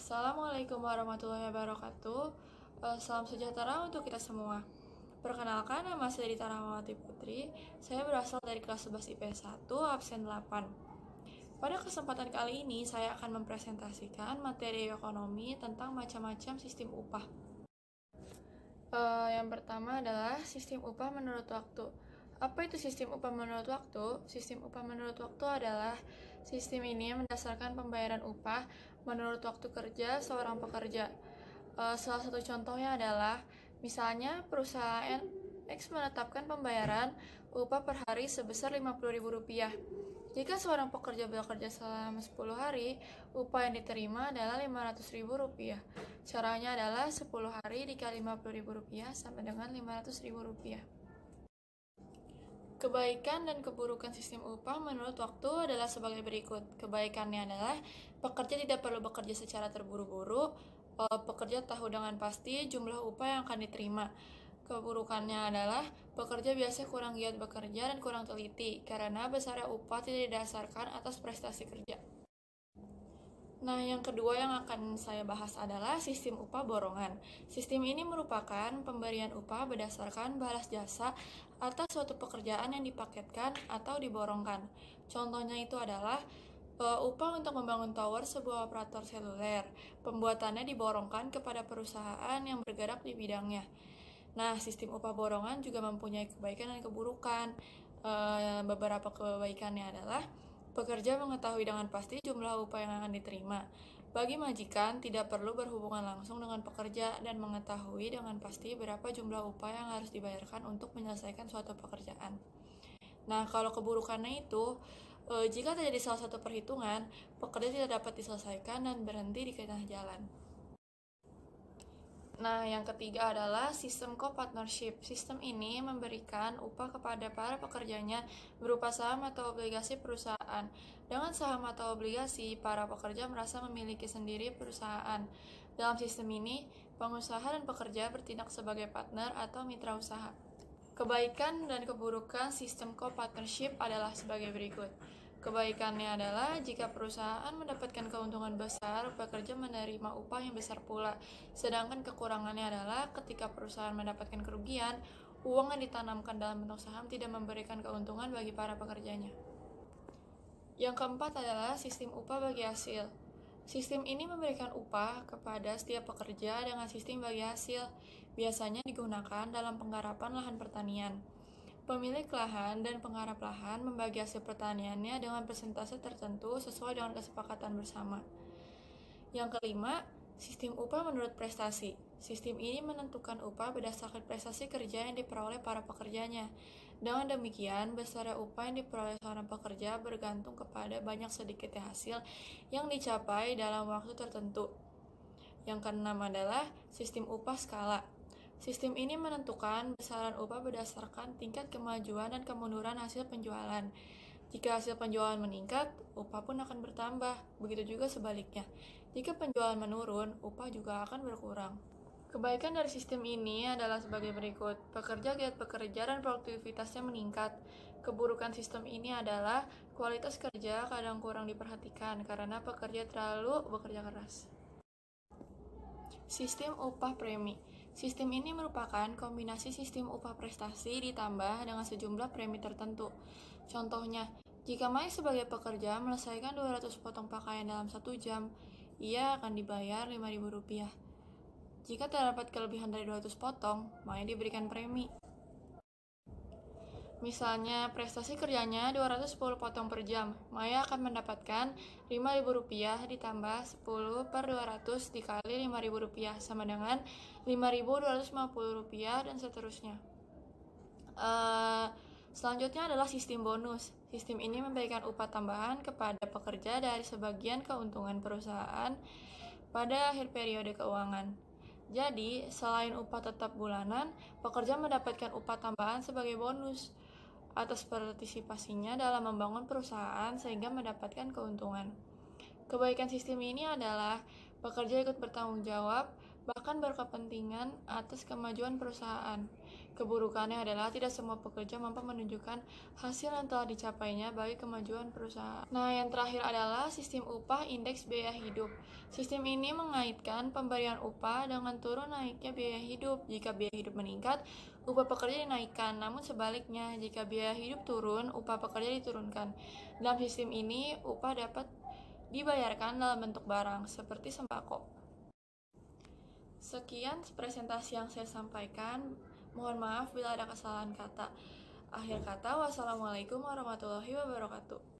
Assalamualaikum warahmatullahi wabarakatuh. Salam sejahtera untuk kita semua. Perkenalkan, nama saya Dita Rahmawati Putri. Saya berasal dari kelas 11 IPS 1, absen 8. Pada kesempatan kali ini, saya akan mempresentasikan materi ekonomi tentang macam-macam sistem upah. Yang pertama adalah sistem upah menurut waktu. Apa itu sistem upah menurut waktu? Sistem upah menurut waktu adalah sistem ini mendasarkan pembayaran upah menurut waktu kerja seorang pekerja. Salah satu contohnya adalah, misalnya perusahaan X menetapkan pembayaran upah per hari sebesar Rp50.000. Jika seorang pekerja bekerja selama 10 hari, upah yang diterima adalah Rp500.000. Caranya adalah 10 hari dikali Rp50.000 sama dengan Rp500.000. Kebaikan dan keburukan sistem upah menurut waktu adalah sebagai berikut. Kebaikannya adalah pekerja tidak perlu bekerja secara terburu-buru, pekerja tahu dengan pasti jumlah upah yang akan diterima. Keburukannya adalah pekerja biasanya kurang giat bekerja dan kurang teliti karena besarnya upah tidak didasarkan atas prestasi kerja. Nah, yang kedua yang akan saya bahas adalah sistem upah borongan. Sistem ini merupakan pemberian upah berdasarkan balas jasa atas suatu pekerjaan yang dipaketkan atau diborongkan. Contohnya itu adalah upah untuk membangun tower sebuah operator seluler. Pembuatannya diborongkan kepada perusahaan yang bergerak di bidangnya. Nah, sistem upah borongan juga mempunyai kebaikan dan keburukan. Beberapa kebaikannya adalah pekerja mengetahui dengan pasti jumlah upah yang akan diterima. Bagi majikan, tidak perlu berhubungan langsung dengan pekerja dan mengetahui dengan pasti berapa jumlah upah yang harus dibayarkan untuk menyelesaikan suatu pekerjaan. Nah, kalau keburukannya itu, jika terjadi salah satu perhitungan, pekerja tidak dapat diselesaikan dan berhenti di tengah jalan. Nah, yang ketiga adalah sistem co-partnership. Sistem ini memberikan upah kepada para pekerjanya berupa saham atau obligasi perusahaan. Dengan saham atau obligasi, para pekerja merasa memiliki sendiri perusahaan. Dalam sistem ini, pengusaha dan pekerja bertindak sebagai partner atau mitra usaha. Kebaikan dan keburukan sistem co-partnership adalah sebagai berikut. Kebaikannya adalah jika perusahaan mendapatkan keuntungan besar, pekerja menerima upah yang besar pula. Sedangkan kekurangannya adalah ketika perusahaan mendapatkan kerugian, uang yang ditanamkan dalam bentuk saham tidak memberikan keuntungan bagi para pekerjanya. Yang keempat adalah sistem upah bagi hasil. Sistem ini memberikan upah kepada setiap pekerja dengan sistem bagi hasil. Biasanya digunakan dalam penggarapan lahan pertanian. Pemilik lahan dan penggarap lahan membagi hasil pertaniannya dengan persentase tertentu sesuai dengan kesepakatan bersama. Yang kelima, sistem upah menurut prestasi. Sistem ini menentukan upah berdasarkan prestasi kerja yang diperoleh para pekerjanya. Dengan demikian, besarnya upah yang diperoleh seorang pekerja bergantung kepada banyak sedikitnya hasil yang dicapai dalam waktu tertentu. Yang keenam adalah sistem upah skala. Sistem ini menentukan besaran upah berdasarkan tingkat kemajuan dan kemunduran hasil penjualan. Jika hasil penjualan meningkat, upah pun akan bertambah. Begitu juga sebaliknya. Jika penjualan menurun, upah juga akan berkurang. Kebaikan dari sistem ini adalah sebagai berikut. Pekerja giat bekerja dan produktivitasnya meningkat. Keburukan sistem ini adalah kualitas kerja kadang kurang diperhatikan karena pekerja terlalu bekerja keras. Sistem upah premi. Sistem ini merupakan kombinasi sistem upah prestasi ditambah dengan sejumlah premi tertentu. Contohnya, jika Mike sebagai pekerja menyelesaikan 200 potong pakaian dalam 1 jam, ia akan dibayar Rp5.000. Jika terdapat kelebihan dari 200 potong, Mike diberikan premi. Misalnya, prestasi kerjanya 210 potong per jam, Maya akan mendapatkan Rp5.000 ditambah 10 per 200 dikali Rp5.000 sama dengan Rp5.250 dan seterusnya. Selanjutnya adalah sistem bonus. Sistem ini memberikan upah tambahan kepada pekerja dari sebagian keuntungan perusahaan pada akhir periode keuangan. Jadi, selain upah tetap bulanan, pekerja mendapatkan upah tambahan sebagai bonus atas partisipasinya dalam membangun perusahaan sehingga mendapatkan keuntungan. Kebaikan sistem ini adalah pekerja ikut bertanggung jawab, bahkan berkepentingan atas kemajuan perusahaan. Keburukannya adalah tidak semua pekerja mampu menunjukkan hasil yang telah dicapainya bagi kemajuan perusahaan. Nah, yang terakhir adalah sistem upah indeks biaya hidup. Sistem ini mengaitkan pemberian upah dengan turun naiknya biaya hidup. Jika biaya hidup meningkat, upah pekerja dinaikkan. Namun sebaliknya, jika biaya hidup turun, upah pekerja diturunkan. Dalam sistem ini, upah dapat dibayarkan dalam bentuk barang, seperti sembako. Sekian presentasi yang saya sampaikan. Mohon maaf bila ada kesalahan kata. Akhir kata, wassalamualaikum warahmatullahi wabarakatuh.